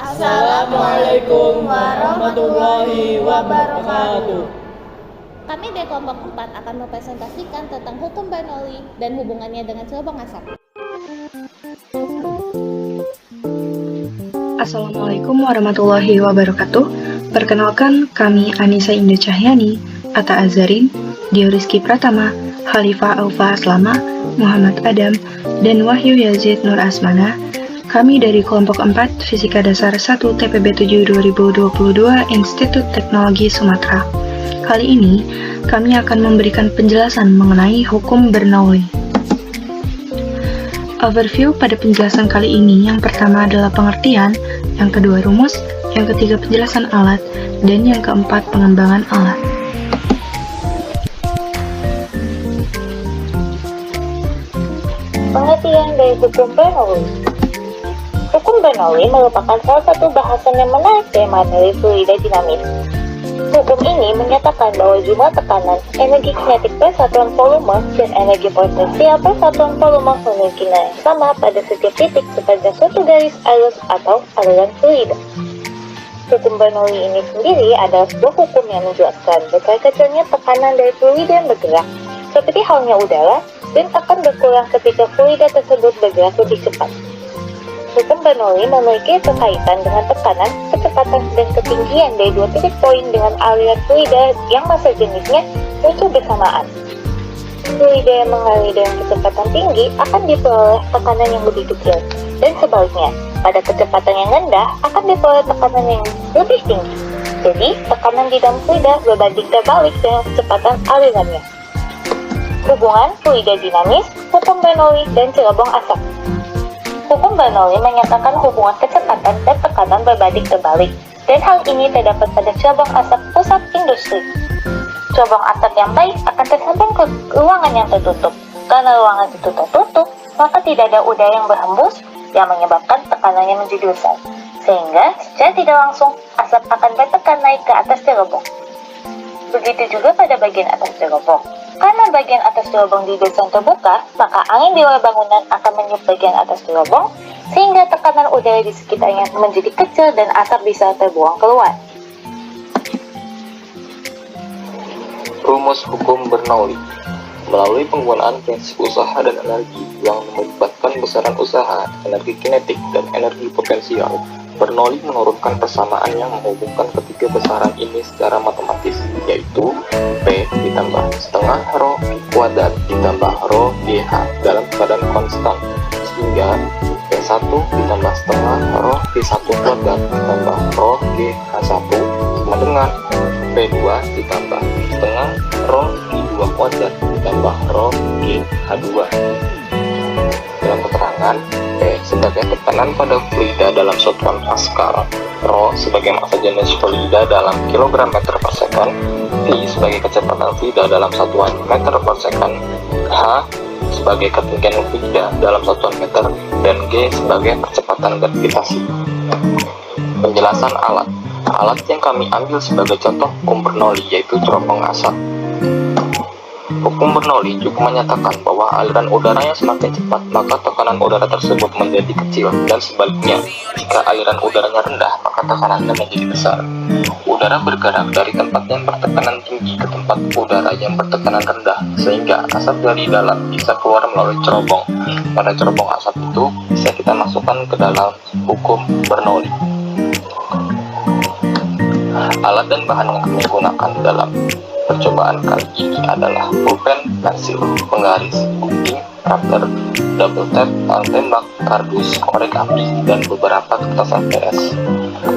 Assalamualaikum warahmatullahi wabarakatuh. Kami dari kelompok 4 akan mempresentasikan tentang hukum Bernoulli dan hubungannya dengan cerobong asap. Assalamualaikum warahmatullahi wabarakatuh. Perkenalkan, kami Anissa Indah Cahyani, Atta Azarin, Dio Rizky Pratama, Khalifah Aufa Aslama, Muhammad Adam, dan Wahyu Yazid Nur Asmana. Kami dari kelompok 4 Fisika Dasar 1 TPB 7 2022 Institut Teknologi Sumatera. Kali ini, kami akan memberikan penjelasan mengenai hukum Bernoulli. Overview pada penjelasan kali ini, yang pertama adalah pengertian, yang kedua rumus, yang ketiga penjelasan alat, dan yang keempat pengembangan alat. Pengertian dari hukum Bernoulli. Hukum Bernoulli merupakan salah satu bahasan yang menarik dari materi fluida dinamis. Hukum ini menyatakan bahwa jumlah tekanan, energi kinetik per satuan volume, dan energi potensial per satuan volume memiliki nilai yang sama pada setiap titik sepanjang suatu garis arus atau aliran fluida. Hukum Bernoulli ini sendiri adalah sebuah hukum yang menjelaskan betapa kecilnya tekanan dari fluida yang bergerak, seperti halnya udara, dan akan berkurang ketika fluida tersebut bergerak lebih cepat. Hukum Bernoulli memiliki kekaitan dengan tekanan, kecepatan, dan ketinggian dari dua titik poin dengan aliran fluida yang massa jenisnya muncul bersamaan. Fluida yang mengalir dengan kecepatan tinggi akan diperoleh tekanan yang lebih kecil, dan sebaliknya, pada kecepatan yang rendah akan diperoleh tekanan yang lebih tinggi. Jadi, tekanan di dalam fluida berbanding terbalik dengan kecepatan alirannya. Hubungan fluida dinamis, hukum Bernoulli, dan cerobong asap. Hukum Bernoulli menyatakan hubungan kecepatan dan tekanan berbanding terbalik, dan hal ini terdapat pada cerobong asap pusat industri. Cerobong asap yang baik akan tersambung ke ruangan yang tertutup. Karena ruangan itu tertutup, maka tidak ada udara yang berhembus yang menyebabkan tekanannya menjadi besar. Sehingga secara tidak langsung, asap akan bertekan naik ke atas cerobong. Begitu juga pada bagian atas cerobong. Karena bagian atas cerobong didesain terbuka, maka angin di luar bangunan akan meniup bagian atas cerobong, sehingga tekanan udara di sekitarnya menjadi kecil dan asap bisa terbuang keluar. Rumus hukum Bernoulli. Melalui penggunaan prinsip usaha dan energi yang melibatkan besaran usaha, energi kinetik, dan energi potensial, Bernoulli menurunkan persamaan yang menghubungkan ketiga besaran ini secara matematis, yaitu P ditambah setengah rho kuadrat ditambah rho GH dalam keadaan konstan, sehingga P1 ditambah setengah rho P1 kuadrat ditambah rho GH1 sama dengan P2 ditambah setengah rho P2 kuadrat ditambah rho GH2. Dalam keterangan, P sebagai tekanan pada fluida dalam satuan Pascal, rho sebagai massa jenis fluida dalam kilogram meter per second, V sebagai kecepatan fluida dalam satuan meter per second, H sebagai ketinggian fluida dalam satuan meter, dan G sebagai percepatan gravitasi. Penjelasan alat. Alat yang kami ambil sebagai contoh hukum Bernoulli yaitu cerobong asap. Hukum Bernoulli juga menyatakan bahwa aliran udaranya semakin cepat, maka tekanan udara tersebut menjadi kecil, dan sebaliknya, jika aliran udaranya rendah, maka tekanannya menjadi besar. Udara bergerak dari tempat yang bertekanan tinggi ke tempat udara yang bertekanan rendah, sehingga asap dari dalam bisa keluar melalui cerobong. Pada cerobong asap itu bisa kita masukkan ke dalam hukum Bernoulli. Alat dan bahan yang kami gunakan dalam percobaan kali ini adalah pulpen, pensil, penggaris, gunting, rubber, double tap, alat tembak, kardus, korek api, dan beberapa kertas LPS.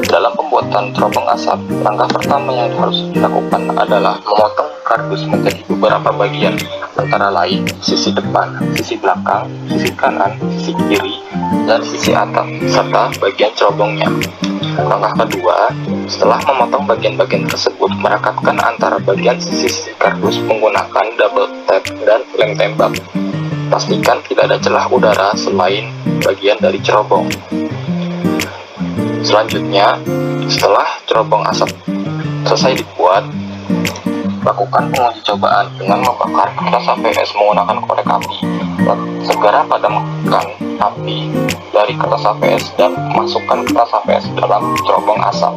Dalam pembuatan cerobong asap, langkah pertama yang harus dilakukan adalah memotong kardus menjadi beberapa bagian, antara lain sisi depan, sisi belakang, sisi kanan, sisi kiri, dan sisi atap, serta bagian cerobongnya. Langkah kedua, setelah memotong bagian-bagian tersebut, merekatkan antara bagian sisi kardus menggunakan double tap dan lem tembak. Pastikan tidak ada celah udara selain bagian dari cerobong. Selanjutnya, setelah cerobong asap selesai dibuat, Lakukan penguji cobaan dengan membakar kertas APS menggunakan korek api. Segera padamkan api dari kertas APS dan masukkan kertas APS dalam cerobong asap.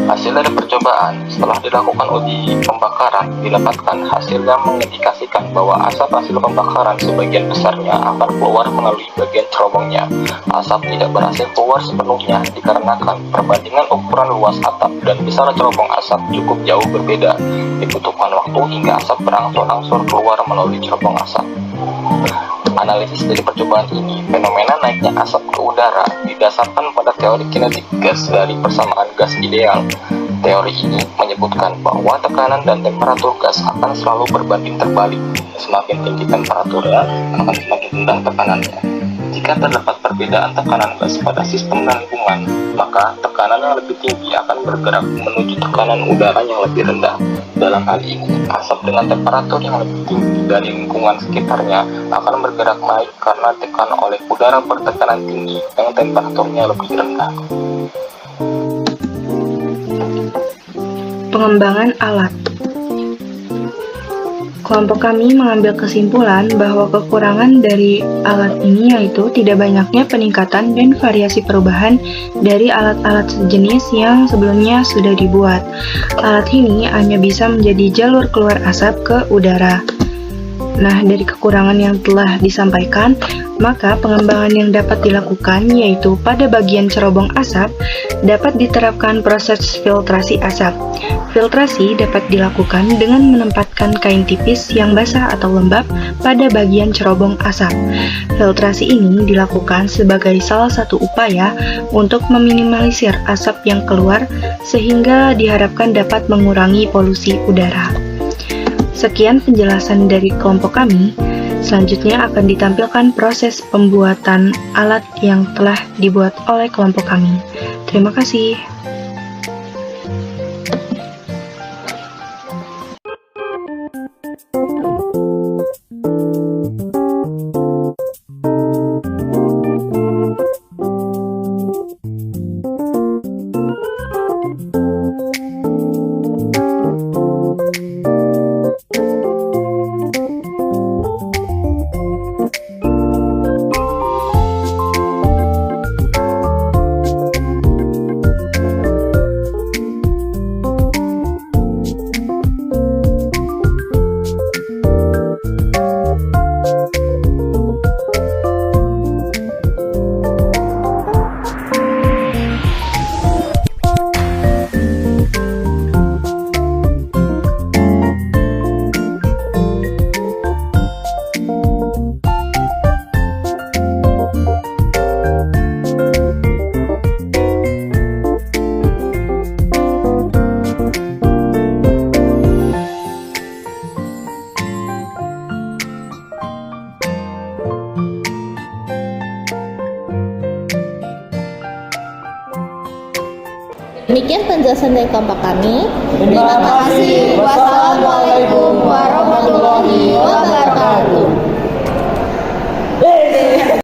Hasil dari percobaan setelah dilakukan uji pembakaran didapatkan hasil yang mengindikasikan bahwa asap hasil pembakaran sebagian besarnya akan keluar melalui bagian cerobongnya. Asap tidak berhasil keluar sepenuhnya dikarenakan perbandingan ukuran luas atap dan besar cerobong asap cukup jauh berbeda. Dibutuhkan waktu hingga asap berangsur-angsur keluar melalui cerobong asap. Analisis dari percobaan ini, fenomena naiknya asap ke udara didasarkan pada teori kinetik gas dari persamaan gas ideal. Teori ini menyebutkan bahwa tekanan dan temperatur gas akan selalu berbanding terbalik. Semakin tinggi temperaturnya, akan semakin rendah tekanannya. Jika terdapat perbedaan tekanan gas pada sistem dan lingkungan, maka tekanan yang lebih tinggi akan bergerak menuju tekanan udara yang lebih rendah. Dalam hal ini, asap dengan temperatur yang lebih tinggi dari lingkungan sekitarnya akan bergerak naik karena ditekan oleh udara bertekanan tinggi yang temperaturnya lebih rendah. Pengembangan alat. Kelompok kami mengambil kesimpulan bahwa kekurangan dari alat ini yaitu tidak banyaknya peningkatan dan variasi perubahan dari alat-alat sejenis yang sebelumnya sudah dibuat. Alat ini hanya bisa menjadi jalur keluar asap ke udara. Nah, dari kekurangan yang telah disampaikan, maka pengembangan yang dapat dilakukan yaitu pada bagian cerobong asap dapat diterapkan proses filtrasi asap. Filtrasi dapat dilakukan dengan menempatkan kain tipis yang basah atau lembab pada bagian cerobong asap. Filtrasi ini dilakukan sebagai salah satu upaya untuk meminimalisir asap yang keluar sehingga diharapkan dapat mengurangi polusi udara. Sekian penjelasan dari kelompok kami. Selanjutnya akan ditampilkan proses pembuatan alat yang telah dibuat oleh kelompok kami. Terima kasih. Demikian penjelasan dari kelompok kami. Terima kasih.